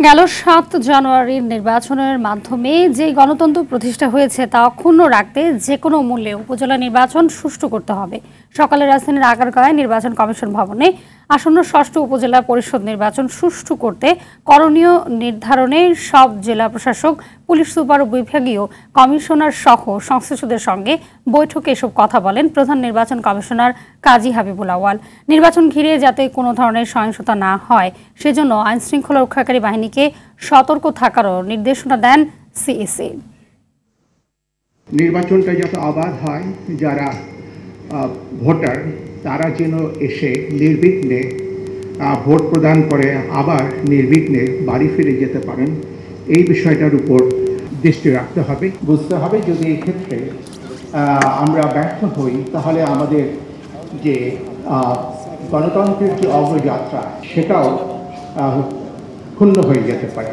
গেল ৭ জানুয়ারির নির্বাচনের মাধ্যমে যে গণতন্ত্র প্রতিষ্ঠা হয়েছে তা অক্ষুণ্ণ রাখতে যে কোনো মূল্যে উপজেলা নির্বাচন সুষ্ঠু করতে হবে। সকালে রাজধানীর আগারগাঁওয়ে নির্বাচন কমিশন ভবনে আসন্ন ৬ষ্ঠ উপজেলা পরিষদ নির্বাচন সুষ্ঠু করতে করণীয় নির্ধারণে সব জেলা প্রশাসক, পুলিশ সুপার ও বিভাগীয় কমিশনার সহ সংশ্লিষ্টদের সঙ্গে বৈঠকে এসব কথা বলেন প্রধান নির্বাচন কমিশনার কাজী হাবিবুল আউয়াল। নির্বাচন ঘিরে যাতে কোনো ধরনের সহিংসতা না হয় সেজন্য আইনশৃঙ্খলা রক্ষাকারী বাহিনীকে সতর্ক থাকারও নির্দেশনা দেন সিইসি। নির্বাচনটা যাতে অবাধ হয়, যারা ভোটার তারা যেন এসে নির্বিঘ্নে ভোট প্রদান করে আবার নির্বিঘ্নে বাড়ি ফিরে যেতে পারেন, এই বিষয়টার উপর দৃষ্টি রাখতে হবে। বুঝতে হবে যদি এই ক্ষেত্রে আমরা ব্যর্থ হই তাহলে আমাদের যে গণতন্ত্রের যে অগ্রযাত্রা সেটাও ক্ষুণ্ণ হয়ে যেতে পারে।